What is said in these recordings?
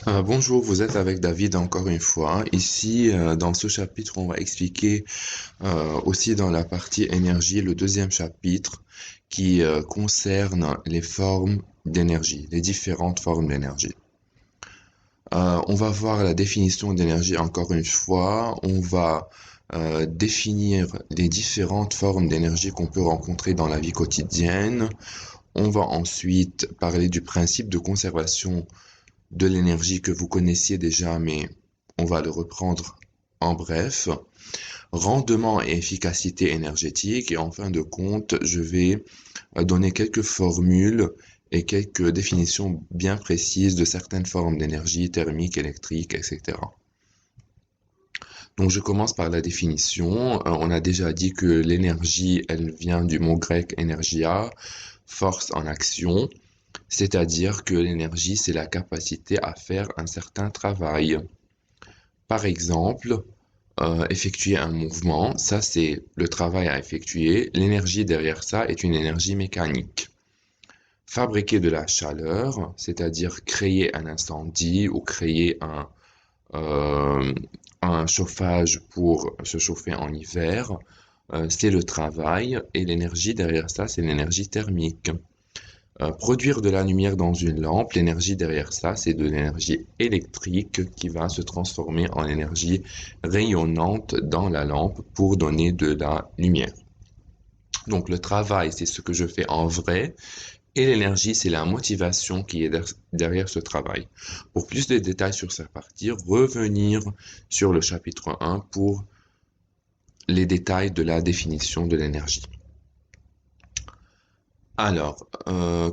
Bonjour, vous êtes avec David encore une fois. Ici, dans ce chapitre, on va expliquer aussi dans la partie énergie, le deuxième chapitre qui concerne les formes d'énergie, les différentes formes d'énergie. On va voir la définition d'énergie encore une fois. On va définir les différentes formes d'énergie qu'on peut rencontrer dans la vie quotidienne. On va ensuite parler du principe de conservation de l'énergie que vous connaissiez déjà, mais on va le reprendre en bref. Rendement et efficacité énergétique. Et en fin de compte, je vais donner quelques formules et quelques définitions bien précises de certaines formes d'énergie thermique, électrique, etc. Donc je commence par la définition. On a déjà dit que l'énergie, elle vient du mot grec energia, force en action. C'est-à-dire que l'énergie, c'est la capacité à faire un certain travail. Par exemple, effectuer un mouvement, ça c'est le travail à effectuer. L'énergie derrière ça est une énergie mécanique. Fabriquer de la chaleur, c'est-à-dire créer un incendie ou créer euh, un chauffage pour se chauffer en hiver, c'est le travail. Et l'énergie derrière ça, c'est l'énergie thermique. Produire de la lumière dans une lampe, l'énergie derrière ça, c'est de l'énergie électrique qui va se transformer en énergie rayonnante dans la lampe pour donner de la lumière. Donc le travail, c'est ce que je fais en vrai et l'énergie, c'est la motivation qui est derrière ce travail. Pour plus de détails sur cette partie, revenir sur le chapitre 1 pour les détails de la définition de l'énergie. Alors,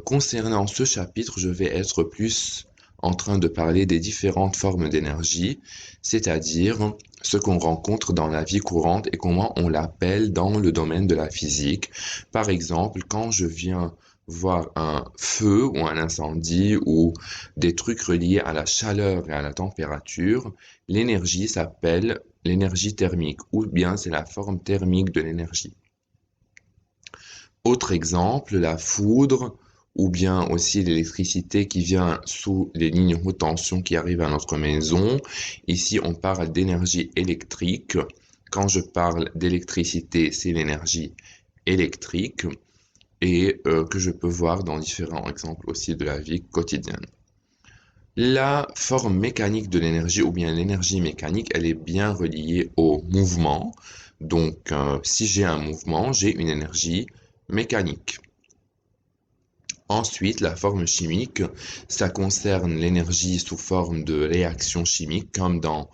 concernant ce chapitre, je vais être plus en train de parler des différentes formes d'énergie, c'est-à-dire ce qu'on rencontre dans la vie courante et comment on l'appelle dans le domaine de la physique. Par exemple, quand je viens voir un feu ou un incendie ou des trucs reliés à la chaleur et à la température, l'énergie s'appelle l'énergie thermique ou bien c'est la forme thermique de l'énergie. Autre exemple, la foudre ou bien aussi l'électricité qui vient sous les lignes haute tension qui arrivent à notre maison. Ici, on parle d'énergie électrique. Quand je parle d'électricité, c'est l'énergie électrique et que je peux voir dans différents exemples aussi de la vie quotidienne. La forme mécanique de l'énergie ou bien l'énergie mécanique, elle est bien reliée au mouvement. Donc, si j'ai un mouvement, j'ai une énergie mécanique. Ensuite, la forme chimique, ça concerne l'énergie sous forme de réaction chimique, comme dans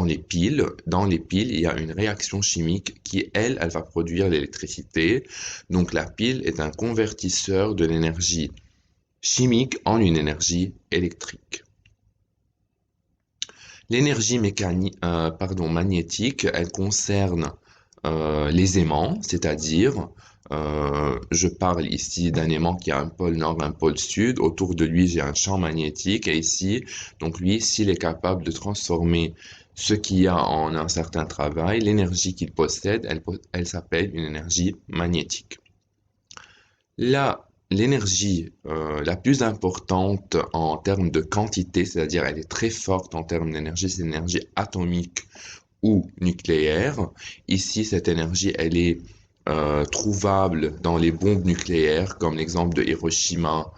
les piles. Dans les piles, il y a une réaction chimique qui, elle va produire l'électricité. Donc, la pile est un convertisseur de l'énergie chimique en une énergie électrique. L'énergie magnétique, elle concerne les aimants, c'est-à-dire, je parle ici d'un aimant qui a un pôle nord, un pôle sud. Autour de lui, j'ai un champ magnétique. Et ici, donc lui, s'il est capable de transformer ce qu'il y a en un certain travail, l'énergie qu'il possède, elle s'appelle une énergie magnétique. Là, l'énergie la plus importante en termes de quantité, c'est-à-dire elle est très forte en termes d'énergie, c'est l'énergie atomique ou nucléaire. Ici, cette énergie, elle est trouvable dans les bombes nucléaires, comme l'exemple de Hiroshima,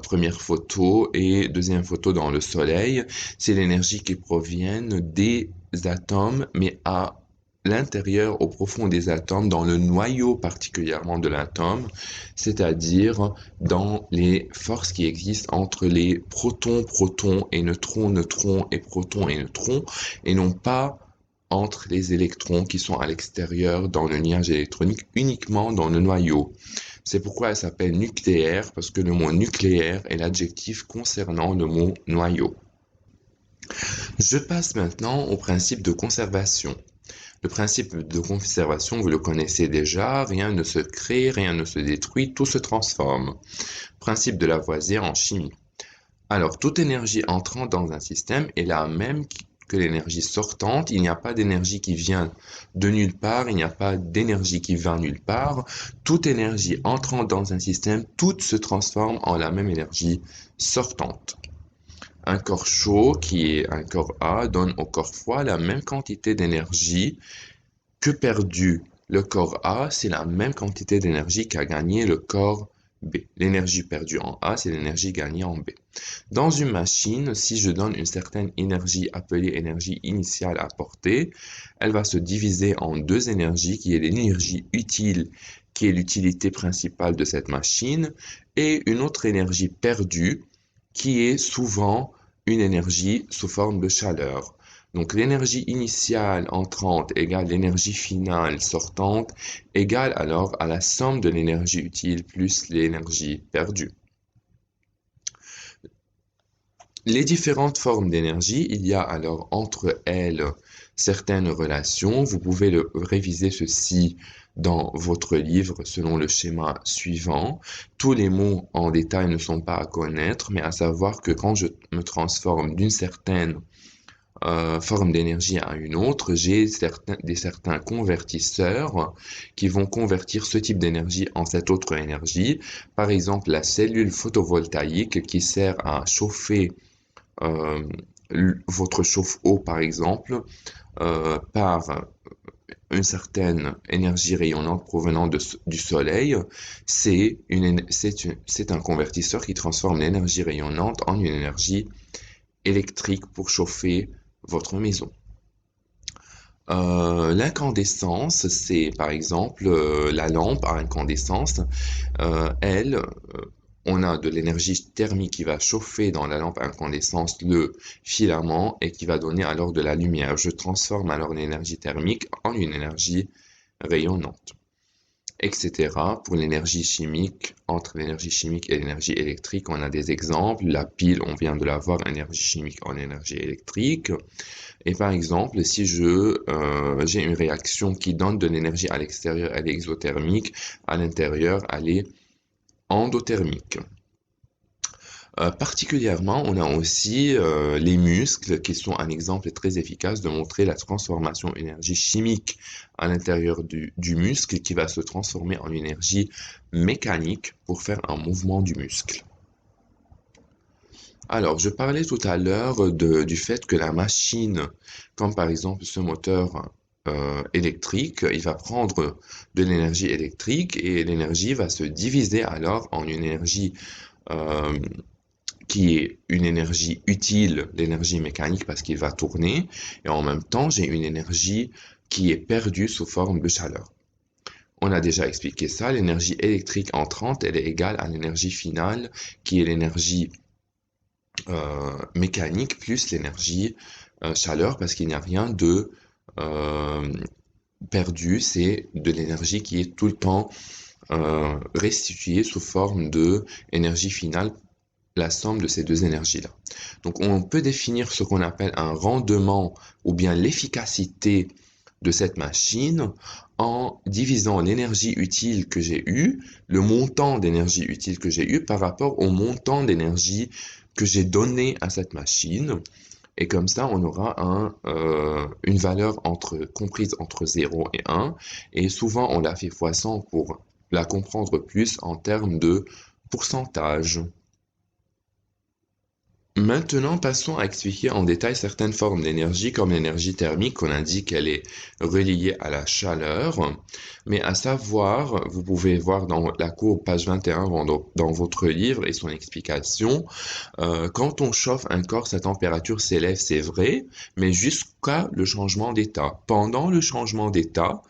première photo, et deuxième photo dans le Soleil. C'est l'énergie qui provient des atomes, mais à l'intérieur, au profond des atomes, dans le noyau particulièrement de l'atome, c'est-à-dire dans les forces qui existent entre les protons, protons et neutrons, neutrons et protons et neutrons, et non pas entre les électrons qui sont à l'extérieur dans le nuage électronique, uniquement dans le noyau. C'est pourquoi elle s'appelle nucléaire, parce que le mot nucléaire est l'adjectif concernant le mot noyau. Je passe maintenant au principe de conservation. Le principe de conservation, vous le connaissez déjà, rien ne se crée, rien ne se détruit, tout se transforme. Principe de Lavoisier en chimie. Alors, toute énergie entrant dans un système est la même que l'énergie sortante. Il n'y a pas d'énergie qui vient de nulle part, il n'y a pas d'énergie qui va nulle part. Toute énergie entrant dans un système, toute se transforme en la même énergie sortante. Un corps chaud, qui est un corps A, donne au corps froid la même quantité d'énergie que perdu. Le corps A, c'est la même quantité d'énergie qu'a gagné le corps B. L'énergie perdue en A, c'est l'énergie gagnée en B. Dans une machine, si je donne une certaine énergie appelée énergie initiale apportée, elle va se diviser en deux énergies, qui est l'énergie utile, qui est l'utilité principale de cette machine, et une autre énergie perdue, qui est souvent une énergie sous forme de chaleur. Donc l'énergie initiale entrante égale l'énergie finale sortante égale alors à la somme de l'énergie utile plus l'énergie perdue. Les différentes formes d'énergie, il y a alors entre elles certaines relations. Vous pouvez réviser ceci dans votre livre selon le schéma suivant. Tous les mots en détail ne sont pas à connaître, mais à savoir que quand je me transforme d'une certaine forme d'énergie à une autre, j'ai certains convertisseurs qui vont convertir ce type d'énergie en cette autre énergie. Par exemple, la cellule photovoltaïque qui sert à chauffer euh, votre chauffe-eau, par exemple, par une certaine énergie rayonnante provenant du soleil, c'est un convertisseur qui transforme l'énergie rayonnante en une énergie électrique pour chauffer votre maison. L'incandescence, c'est par exemple la lampe à incandescence. Elle, on a de l'énergie thermique qui va chauffer dans la lampe à incandescence le filament et qui va donner alors de la lumière. Je transforme alors l'énergie thermique en une énergie rayonnante, etc. Pour l'énergie chimique, entre l'énergie chimique et l'énergie électrique, on a des exemples. La pile, on vient de la voir, énergie chimique en énergie électrique. Et par exemple, si j'ai une réaction qui donne de l'énergie à l'extérieur, elle est exothermique, à l'intérieur, elle est endothermique. Particulièrement, on a aussi les muscles qui sont un exemple très efficace de montrer la transformation énergie chimique à l'intérieur du muscle qui va se transformer en énergie mécanique pour faire un mouvement du muscle. Alors, je parlais tout à l'heure du fait que la machine, comme par exemple ce moteur électrique, il va prendre de l'énergie électrique et l'énergie va se diviser alors en une énergie euh, qui est une énergie utile, l'énergie mécanique parce qu'il va tourner, et en même temps, j'ai une énergie qui est perdue sous forme de chaleur. On a déjà expliqué ça, l'énergie électrique entrante, elle est égale à l'énergie finale, qui est l'énergie mécanique plus l'énergie chaleur, parce qu'il n'y a rien de euh, perdu, c'est de l'énergie qui est tout le temps restituée sous forme de énergie finale, la somme de ces deux énergies-là. Donc, on peut définir ce qu'on appelle un rendement ou bien l'efficacité de cette machine en divisant l'énergie utile que j'ai eue, le montant d'énergie utile que j'ai eu par rapport au montant d'énergie que j'ai donné à cette machine. Et comme ça, on aura une valeur comprise entre 0 et 1. Et souvent, on la fait fois 100 pour la comprendre plus en termes de pourcentage. Maintenant, passons à expliquer en détail certaines formes d'énergie, comme l'énergie thermique qu'on indique qu'elle est reliée à la chaleur. Mais à savoir, vous pouvez voir dans la courbe page 21 dans votre livre et son explication, quand on chauffe un corps, sa température s'élève, c'est vrai, mais jusqu'à le changement d'état. Pendant le changement d'état,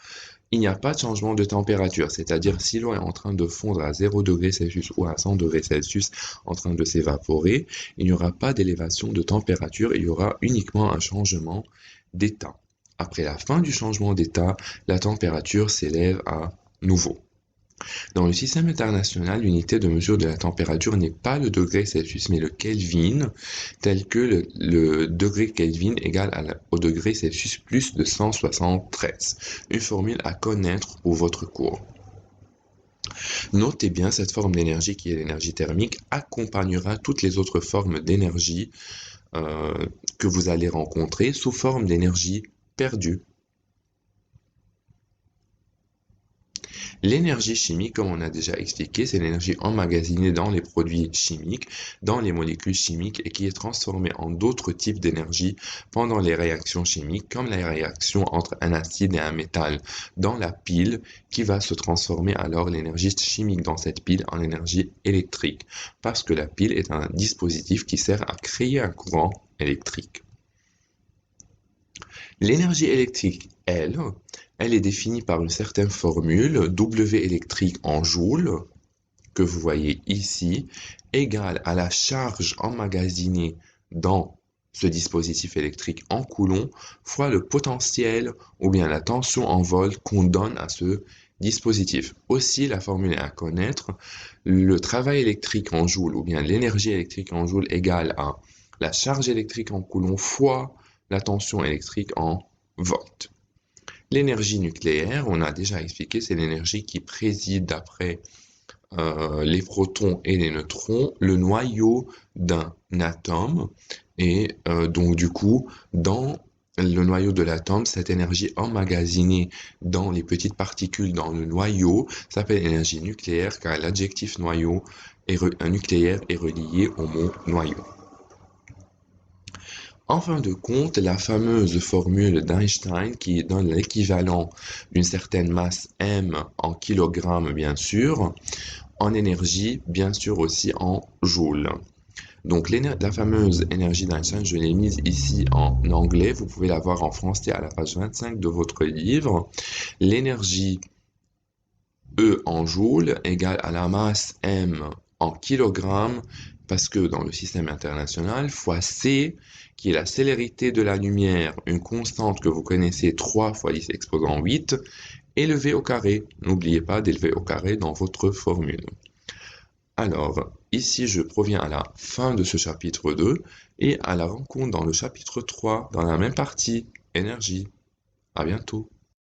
il n'y a pas de changement de température, c'est-à-dire si l'eau est en train de fondre à 0 degré Celsius ou à 100 degrés Celsius en train de s'évaporer, il n'y aura pas d'élévation de température, il y aura uniquement un changement d'état. Après la fin du changement d'état, la température s'élève à nouveau. Dans le système international, l'unité de mesure de la température n'est pas le degré Celsius, mais le Kelvin, tel que le degré Kelvin égale au degré Celsius plus de 173. Une formule à connaître pour votre cours. Notez bien, cette forme d'énergie qui est l'énergie thermique accompagnera toutes les autres formes d'énergie que vous allez rencontrer sous forme d'énergie perdue. L'énergie chimique, comme on a déjà expliqué, c'est l'énergie emmagasinée dans les produits chimiques, dans les molécules chimiques et qui est transformée en d'autres types d'énergie pendant les réactions chimiques, comme la réaction entre un acide et un métal dans la pile, qui va se transformer alors l'énergie chimique dans cette pile en énergie électrique, parce que la pile est un dispositif qui sert à créer un courant électrique. L'énergie électrique, elle est définie par une certaine formule, W électrique en joules, que vous voyez ici, égale à la charge emmagasinée dans ce dispositif électrique en coulomb, fois le potentiel ou bien la tension en volt qu'on donne à ce dispositif. Aussi, la formule est à connaître, le travail électrique en joules ou bien l'énergie électrique en joules égale à la charge électrique en coulomb fois la tension électrique en volt. L'énergie nucléaire, on a déjà expliqué, c'est l'énergie qui préside d'après les protons et les neutrons, le noyau d'un atome. Et donc du coup, dans le noyau de l'atome, cette énergie emmagasinée dans les petites particules dans le noyau s'appelle énergie nucléaire car l'adjectif noyau nucléaire est relié au mot noyau. En fin de compte, la fameuse formule d'Einstein qui donne l'équivalent d'une certaine masse m en kilogrammes bien sûr, en énergie bien sûr aussi en joules. Donc la fameuse énergie d'Einstein, je l'ai mise ici en anglais, vous pouvez la voir en français à la page 25 de votre livre. L'énergie E en joules égale à la masse m en kilogrammes, parce que dans le système international, fois c, qui est la célérité de la lumière, une constante que vous connaissez 3 fois 10 exposant 8, et le v au carré. N'oubliez pas d'élever au carré dans votre formule. Alors, ici, je proviens à la fin de ce chapitre 2 et à la rencontre dans le chapitre 3, dans la même partie, énergie. À bientôt.